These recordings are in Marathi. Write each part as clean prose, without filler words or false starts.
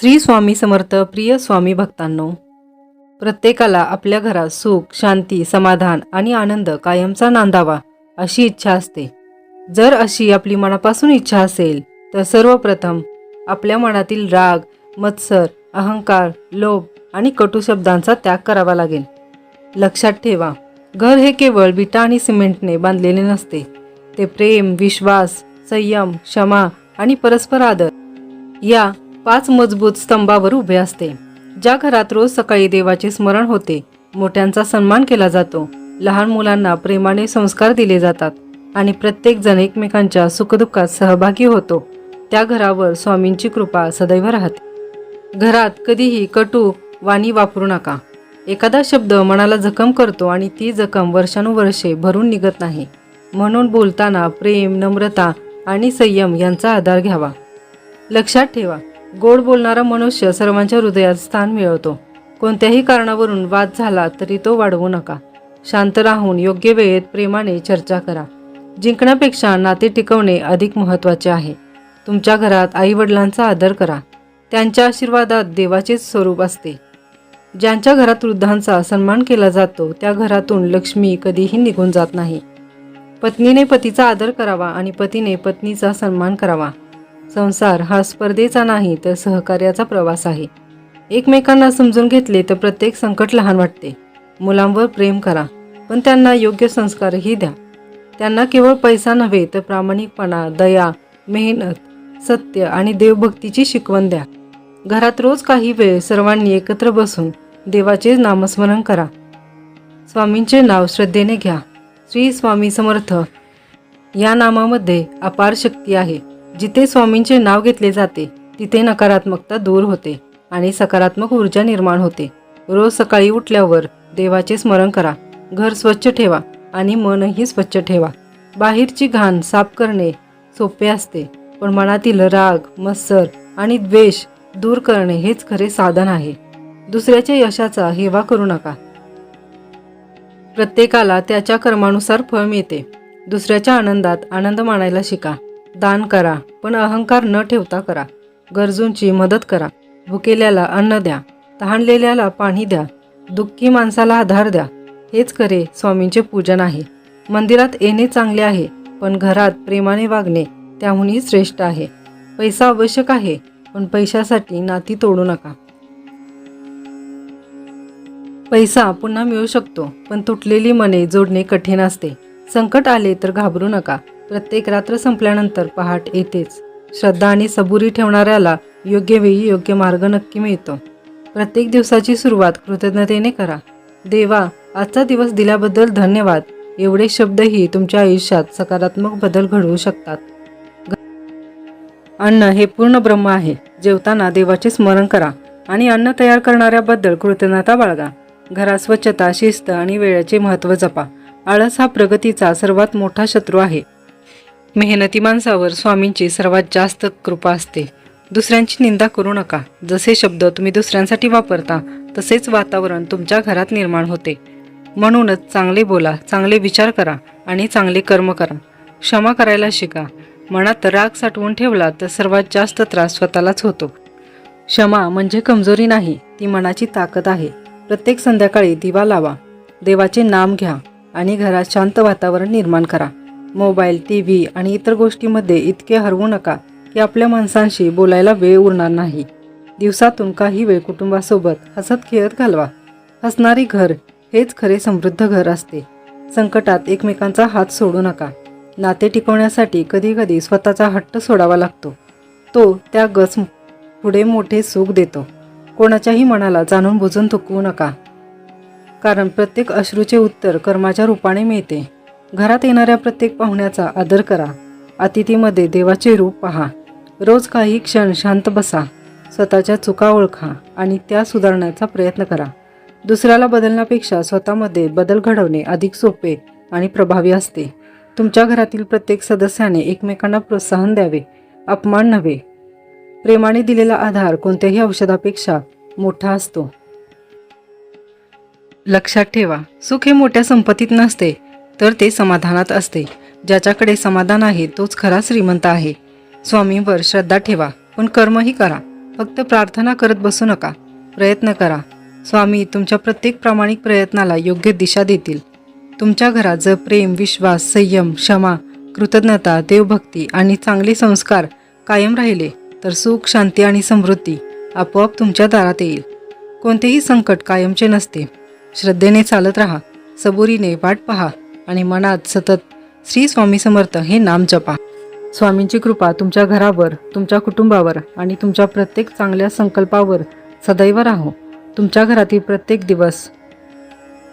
श्री स्वामी समर्थ. प्रिय स्वामी भक्तांनो, प्रत्येकाला आपल्या घरात सुख, शांती, समाधान आणि आनंद कायमचा नांदावा अशी इच्छा असते. जर अशी आपली मनापासून इच्छा असेल तर सर्वप्रथम आपल्या मनातील राग, मत्सर, अहंकार, लोभ आणि कटू शब्दांचा त्याग करावा लागेल. लक्षात ठेवा, घर हे केवळ विटा आणि सिमेंटने बांधलेले नसते. ते प्रेम, विश्वास, संयम, क्षमा आणि परस्पर आदर या 5 मजबूत स्तंभावर उभे असते. ज्या घरात रोज सकाळी देवाचे स्मरण होते, मोठ्यांचा सन्मान केला जातो, लहान मुलांना प्रेमाने संस्कार दिले जातात आणि प्रत्येक जण एकमेकांच्या सुखदुःखात सहभागी होतो, त्या घरावर स्वामींची कृपा सदैव राहते. घरात कधीही कटू वाणी वापरू नका. एखादा शब्द मनाला जखम करतो आणि ती जखम वर्षानुवर्षे भरून निघत नाही. म्हणून बोलताना प्रेम, नम्रता आणि संयम यांचा आधार घ्यावा. लक्षात ठेवा, गोड बोलणारा मनुष्य सर्वांच्या हृदयात स्थान मिळवतो. कोणत्याही कारणावरून वाद झाला तरी तो वाढवू नका. शांत राहून योग्य वेळेत प्रेमाने चर्चा करा. जिंकण्यापेक्षा नाते टिकवणे अधिक महत्त्वाचे आहे. तुमच्या घरात आईवडिलांचा आदर करा. त्यांच्या आशीर्वादात देवाचे स्वरूप असते. ज्यांच्या घरात वृद्धांचा सन्मान केला जातो त्या घरातून लक्ष्मी कधीही निघून जात नाही. पत्नीने पतीचा आदर करावा आणि पतीने पत्नीचा सन्मान करावा. संसार हा स्पर्धेचा नाही तर सहकार्याचा प्रवास आहे. एकमेकांना समजून घेतले तर प्रत्येक संकट लहान वाटते. मुलांवर प्रेम करा, पण त्यांना योग्य संस्कारही द्या. त्यांना केवळ पैसा नव्हे तर प्रामाणिकपणा, दया, मेहनत, सत्य आणि देवभक्तीची शिकवण द्या. घरात रोज काही वेळ सर्वांनी एकत्र बसून देवाचे नामस्मरण करा. स्वामींचे नाव श्रद्धेने घ्या. श्री स्वामी समर्थ या नामामध्ये अपार शक्ती आहे. जिथे स्वामींचे नाव घेतले जाते तिथे नकारात्मकता दूर होते आणि सकारात्मक ऊर्जा निर्माण होते. रोज सकाळी उठल्यावर देवाचे स्मरण करा. घर स्वच्छ ठेवा आणि मनही स्वच्छ ठेवा. बाहेरची घाण साफ करणे सोपे असते, पण मनातील राग, मत्सर आणि द्वेष दूर करणे हेच खरे साधन आहे. दुसऱ्याच्या यशाचा हेवा करू नका. प्रत्येकाला त्याच्या कर्मानुसार फळ मिळते. दुसऱ्याच्या आनंदात आनंद मानायला शिका. दान करा, पण अहंकार न ठेवता करा. गरजूंची मदत करा. भुकेल्याला अन्न द्या, तहानलेल्याला पाणी द्या, दुःखी माणसाला आधार द्या. हेच खरे स्वामींचे पूजन आहे. मंदिरात येणे चांगले आहे, पण घरात प्रेमाने वागणे त्याहूनही श्रेष्ठ आहे. पैसा आवश्यक आहे, पण पैशासाठी नाती तोडू नका. पैसा पुन्हा मिळू शकतो, पण तुटलेली मने जोडणे कठीण असते. संकट आले तर घाबरू नका. प्रत्येक रात्र संपल्यानंतर पहाट येतेच. श्रद्धा आणि सबुरी ठेवणाऱ्याला योग्य वेळी योग्य मार्ग नक्की मिळतो. प्रत्येक दिवसाची सुरुवात कृतज्ञतेने करा. देवा, आजचा दिवस दिल्याबद्दल धन्यवाद. एवढे शब्दही तुमच्या आयुष्यात सकारात्मक बदल घडवू शकतात. अन्न हे पूर्ण ब्रह्म आहे. जेवताना देवाचे स्मरण करा आणि अन्न तयार करणाऱ्याबद्दल कृतज्ञता बाळगा. घरात स्वच्छता, शिस्त आणि वेळेचे महत्त्व जपा. आळस हा प्रगतीचा सर्वात मोठा शत्रू आहे. मेहनती माणसावर स्वामींची सर्वात जास्त कृपा असते. दुसऱ्यांची निंदा करू नका. जसे शब्द तुम्ही दुसऱ्यांसाठी वापरता तसेच वातावरण तुमच्या घरात निर्माण होते. म्हणूनच चांगले बोला, चांगले विचार करा आणि चांगले कर्म करा. क्षमा करायला शिका. मनात राग साठवून ठेवला तर सर्वात जास्त त्रास स्वतःलाच होतो. क्षमा म्हणजे कमजोरी नाही, ती मनाची ताकद आहे. प्रत्येक संध्याकाळी दिवा लावा, देवाचे नाम घ्या आणि घरात शांत वातावरण निर्माण करा. मोबाईल, टीव्ही आणि इतर गोष्टींमध्ये इतके हरवू नका की आपल्या माणसांशी बोलायला वेळ उरणार नाही. दिवसातून काही वेळ कुटुंबासोबत हसत खेळत घालवा. हसणारी घर हेच खरे समृद्ध घर असते. संकटात एकमेकांचा हात सोडू नका. नाते टिकवण्यासाठी कधीकधी स्वतःचा हट्ट सोडावा लागतो. तो त्या गस पुढे मोठे सुख देतो. कोणाच्याही मनाला जाणून बुजून दुखवू नका, कारण प्रत्येक अश्रूचे उत्तर कर्माच्या रूपाने मिळते. घरात येणाऱ्या प्रत्येक पाहुण्याचा आदर करा. अतिथीमध्ये देवाचे रूप पहा. रोज काही क्षण शांत बसा. स्वतःच्या चुका ओळखा आणि त्या सुधारण्याचा प्रयत्न करा. दुसऱ्याला बदलण्यापेक्षा स्वतःमध्ये बदल घडवणे अधिक सोपे आणि प्रभावी असते. तुमच्या घरातील प्रत्येक सदस्याने एकमेकांना प्रोत्साहन द्यावे, अपमान नव्हे. प्रेमाने दिलेला आधार कोणत्याही औषधापेक्षा मोठा असतो. लक्षात ठेवा, सुख हे मोठ्या संपत्तीत नसते तर ते समाधानात असते. ज्याच्याकडे समाधान आहे तोच खरा श्रीमंत आहे. स्वामींवर श्रद्धा ठेवा, पण कर्मही करा. फक्त प्रार्थना करत बसू नका, प्रयत्न करा. स्वामी तुमच्या प्रत्येक प्रामाणिक प्रयत्नाला योग्य दिशा देतील. तुमच्या घरात जर प्रेम, विश्वास, संयम, क्षमा, कृतज्ञता, देवभक्ती आणि चांगले संस्कार कायम राहिले तर सुख, शांती आणि समृद्धी आपोआप तुमच्या दारात येईल. कोणतेही संकट कायमचे नसते. श्रद्धेने चालत राहा, सबुरीने वाट पहा आणि मनात सतत श्री स्वामी समर्थ हे नाम जपा. स्वामींची कृपा तुमच्या घरावर, तुमच्या कुटुंबावर आणि तुमच्या प्रत्येक चांगल्या संकल्पावर सदैव राहो. तुमच्या घरातील प्रत्येक दिवस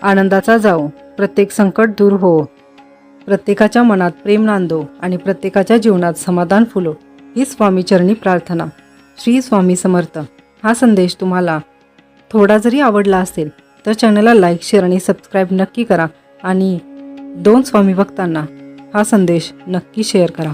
आनंदाचा जाओ, प्रत्येक संकट दूर हो, प्रत्येकाच्या मनात प्रेम नांदो आणि प्रत्येकाच्या जीवनात समाधान फुलो. ही स्वामीचरणी प्रार्थना. श्री स्वामी समर्थ. हा संदेश तुम्हाला थोडा जरी आवडला असेल तर चॅनलला लाईक, शेअर आणि सबस्क्राईब नक्की करा आणि 2 स्वामी भक्तांना हा संदेश नक्की शेअर करा.